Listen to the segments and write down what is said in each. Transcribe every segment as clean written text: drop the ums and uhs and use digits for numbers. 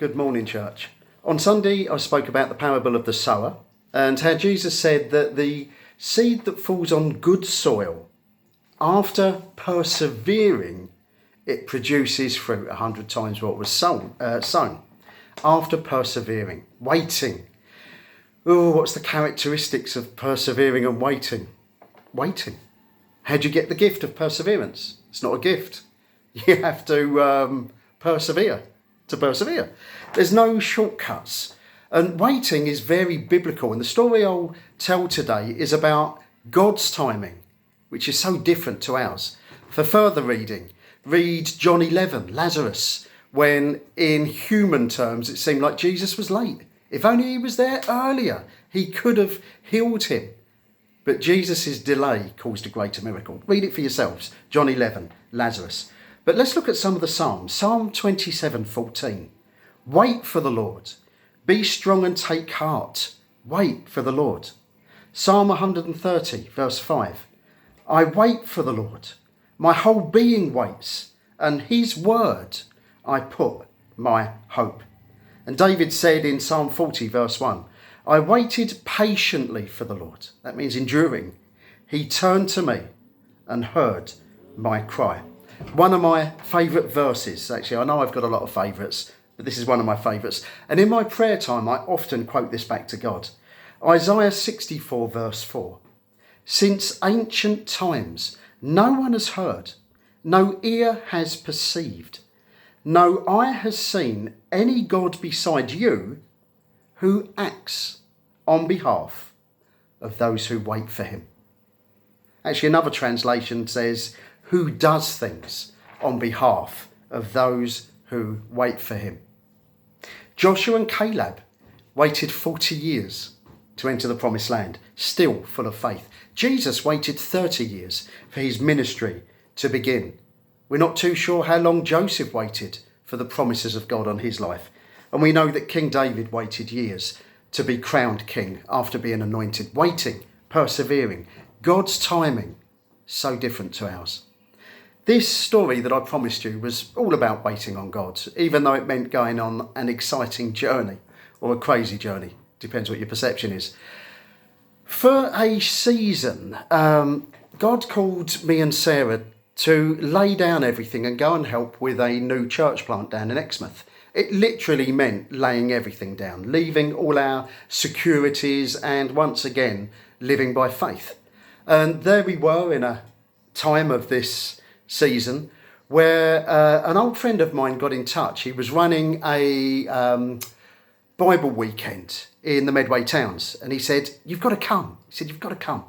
Good morning, church. On Sunday, I spoke about the parable of the sower and how Jesus said that the seed that falls on good soil, after persevering, it produces fruit 100 times what was sown. After persevering, waiting. Oh, what's the characteristics of persevering and waiting? Waiting. How do you get the gift of perseverance? It's not a gift. You have to persevere. To persevere. There's no shortcuts. And waiting is very biblical. And the story I'll tell today is about God's timing, which is so different to ours. For further reading, read John 11, Lazarus, when in human terms it seemed like Jesus was late. If only he was there earlier, he could have healed him. But Jesus' delay caused a greater miracle. Read it for yourselves. John 11, Lazarus. But let's look at some of the Psalms. Psalm 27:14. Wait for the Lord. Be strong and take heart. Wait for the Lord. Psalm 130, verse 5. I wait for the Lord. My whole being waits, and his word I put my hope. And David said in Psalm 40, verse 1, I waited patiently for the Lord. That means enduring. He turned to me and heard my cry. One of my favourite verses, actually, I know I've got a lot of favourites, but this is one of my favourites. And in my prayer time, I often quote this back to God. Isaiah 64, verse 4. Since ancient times, no one has heard, no ear has perceived, no eye has seen any God beside you who acts on behalf of those who wait for him. Actually, another translation says, who does things on behalf of those who wait for him. Joshua and Caleb waited 40 years to enter the promised land, still full of faith. Jesus waited 30 years for his ministry to begin. We're not too sure how long Joseph waited for the promises of God on his life. And we know that King David waited years to be crowned king after being anointed. Waiting, persevering, God's timing, so different to ours. This story that I promised you was all about waiting on God, even though it meant going on an exciting journey or a crazy journey. Depends what your perception is. For a season, God called me and Sarah to lay down everything and go and help with a new church plant down in Exmouth. It literally meant laying everything down, leaving all our securities and once again living by faith. And there we were in a time of this season where an old friend of mine got in touch. He was running a Bible weekend in the Medway towns, and he said, you've got to come. He said, you've got to come.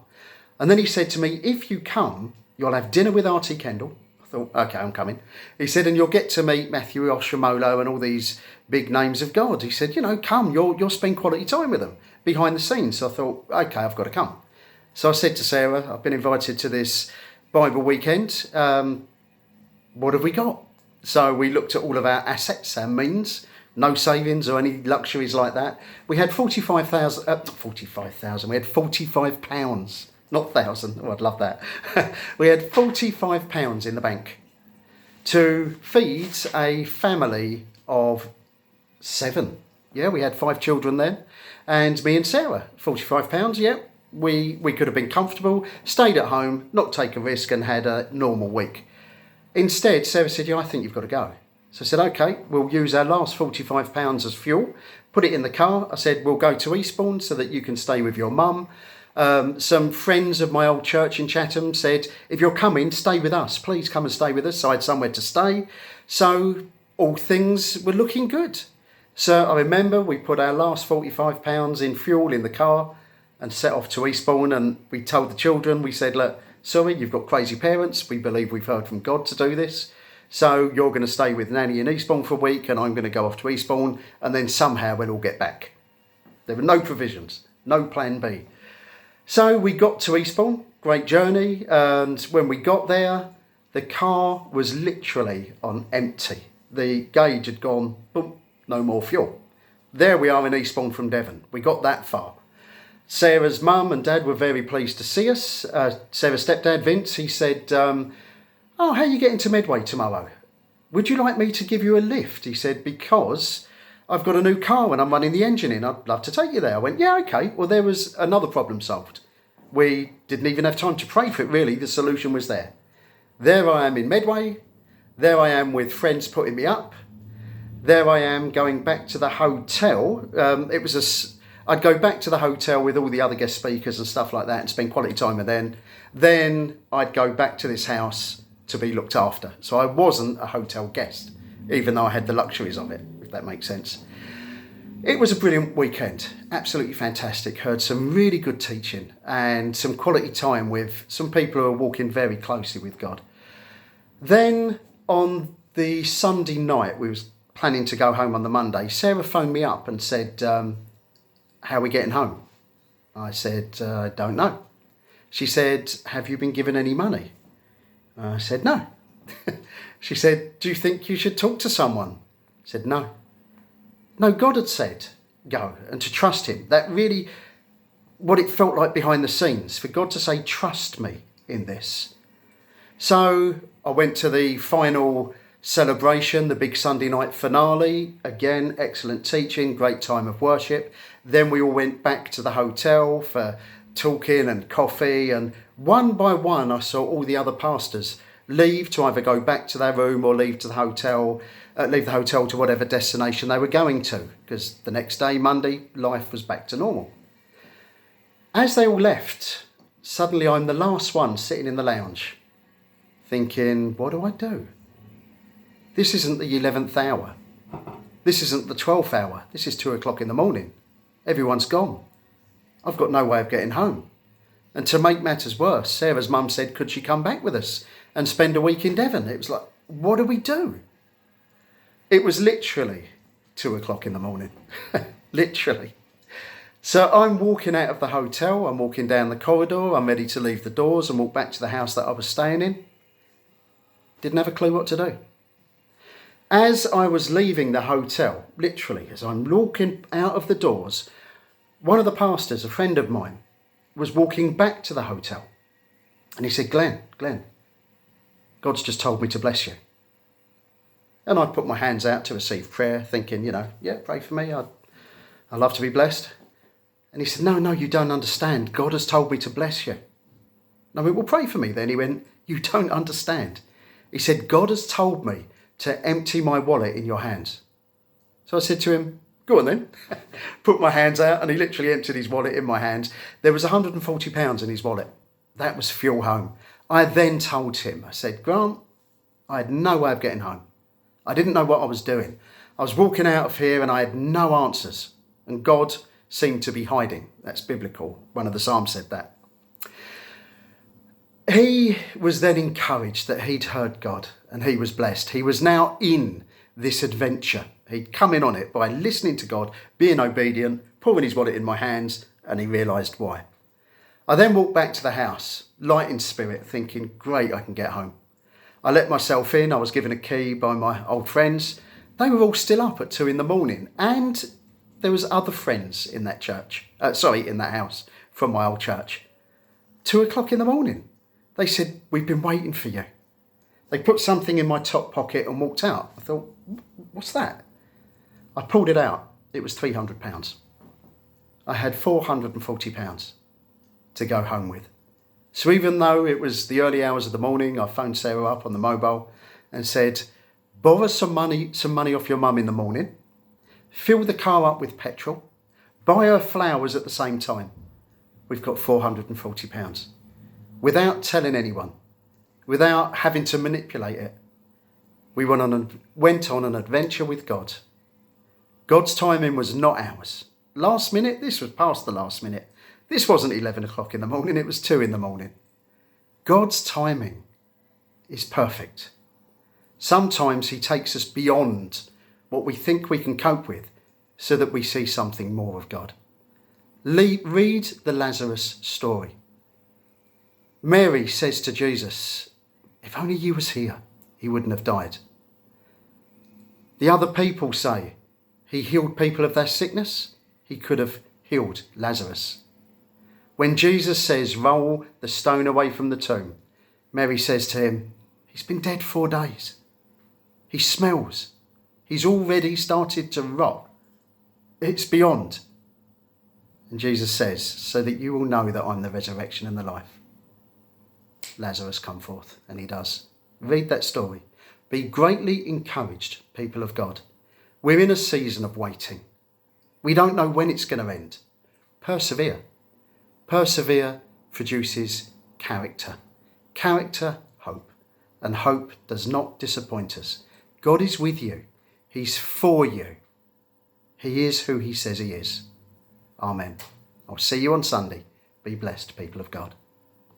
And then he said to me, if you come, you'll have dinner with R.T. Kendall. I thought, okay, I'm coming. He said, and you'll get to meet Matthew Oshomolo and all these big names of God. He said, come, you'll spend quality time with them behind the scenes. So I thought, okay, I've got to come. So I said to Sarah, I've been invited to this Bible weekend. What have we got? So we looked at all of our assets, our means, no savings or any luxuries like that. We had 45,000, we had 45 pounds, not thousand. Oh, I'd love that. We had 45 pounds in the bank to feed a family of 7. Yeah, we had 5 children then, and me and Sarah, 45 pounds, yeah. We could have been comfortable, stayed at home, not take a risk and had a normal week. Instead, Sarah said, I think you've got to go. So I said, okay, we'll use our last 45 pounds as fuel, put it in the car. I said, we'll go to Eastbourne so that you can stay with your mum. Some friends of my old church in Chatham said, if you're coming, stay with us. Please come and stay with us. So I had somewhere to stay. So all things were looking good. So I remember we put our last 45 pounds in fuel in the car and set off to Eastbourne, and we told the children, we said, look, sorry, you've got crazy parents. We believe we've heard from God to do this. So you're going to stay with Nanny in Eastbourne for a week, and I'm going to go off to Eastbourne, and then somehow we'll all get back. There were no provisions, no plan B. So we got to Eastbourne, great journey, and when we got there, the car was literally on empty. The gauge had gone, boom, no more fuel. There we are in Eastbourne from Devon. We got that far. Sarah's mum and dad were very pleased to see us. Sarah's stepdad, Vince, he said, how are you getting to Medway tomorrow? Would you like me to give you a lift? He said, because I've got a new car and I'm running the engine in. I'd love to take you there. I went, yeah, okay. Well, there was another problem solved. We didn't even have time to pray for it, really. The solution was there. There I am in Medway. There I am with friends putting me up. There I am going back to the hotel. I'd go back to the hotel with all the other guest speakers and stuff like that and spend quality time with them. Then I'd go back to this house to be looked after. So I wasn't a hotel guest, even though I had the luxuries of it, if that makes sense. It was a brilliant weekend, absolutely fantastic. Heard some really good teaching and some quality time with some people who are walking very closely with God. Then on the Sunday night, we was planning to go home on the Monday. Sarah phoned me up and said, how are we getting home? I said, I don't know. She said, have you been given any money? I said, no. She said, do you think you should talk to someone? I said, no. No, God had said, go, and to trust him. That really, what it felt like behind the scenes, for God to say, trust me in this. So I went to the final celebration, the big Sunday night finale. Again, excellent teaching, great time of worship. Then we all went back to the hotel for talking and coffee. And one by one, I saw all the other pastors leave to either go back to their room or leave the hotel to whatever destination they were going to. Because the next day, Monday, life was back to normal. As they all left, suddenly I'm the last one sitting in the lounge thinking, what do I do? This isn't the 11th hour. This isn't the 12th hour. This is 2 o'clock in the morning. Everyone's gone. I've got no way of getting home. And to make matters worse, Sarah's mum said, could she come back with us and spend a week in Devon? It was like, what do we do? It was literally 2 o'clock in the morning. Literally. So I'm walking out of the hotel. I'm walking down the corridor. I'm ready to leave the doors and walk back to the house that I was staying in. Didn't have a clue what to do. As I was leaving the hotel, literally, as I'm walking out of the doors, one of the pastors, a friend of mine, was walking back to the hotel. And he said, Glenn, God's just told me to bless you. And I put my hands out to receive prayer, thinking, yeah, pray for me. I'd love to be blessed. And he said, no, you don't understand. God has told me to bless you. And I went, well, pray for me then. He went, you don't understand. He said, God has told me to empty my wallet in your hands. So I said to him, go on then. Put my hands out, and he literally emptied his wallet in my hands. There was £140 in his wallet. That was fuel home. I then told him, I said, Grant, I had no way of getting home. I didn't know what I was doing. I was walking out of here and I had no answers. And God seemed to be hiding. That's biblical. One of the Psalms said that. He was then encouraged that he'd heard God and he was blessed. He was now in this adventure. He'd come in on it by listening to God, being obedient, pouring his wallet in my hands, and he realised why. I then walked back to the house, light in spirit, thinking, great, I can get home. I let myself in. I was given a key by my old friends. They were all still up at 2 a.m. and there was other friends in that in that house from my old church. 2 o'clock in the morning. They said, we've been waiting for you. They put something in my top pocket and walked out. I thought, what's that? I pulled it out. It was £300. I had £440 to go home with. So even though it was the early hours of the morning, I phoned Sarah up on the mobile and said, borrow some money off your mum in the morning, fill the car up with petrol, buy her flowers at the same time. We've got £440. Without telling anyone, without having to manipulate it, we went on an adventure with God. God's timing was not ours. Last minute, this was past the last minute. This wasn't 11 o'clock in the morning, it was 2 in the morning. God's timing is perfect. Sometimes he takes us beyond what we think we can cope with so that we see something more of God. Read the Lazarus story. Mary says to Jesus, if only you was here, he wouldn't have died. The other people say he healed people of their sickness. He could have healed Lazarus. When Jesus says, roll the stone away from the tomb, Mary says to him, he's been dead 4 days. He smells. He's already started to rot. It's beyond. And Jesus says, so that you will know that I'm the resurrection and the life. Lazarus, come forth. And he does. Read that story. Be greatly encouraged, people of God. We're in a season of waiting. We don't know when it's going to end. Persevere. Persevere produces character. Character, hope. And hope does not disappoint us. God is with you. He's for you. He is who he says he is. Amen. I'll see you on Sunday. Be blessed, people of God.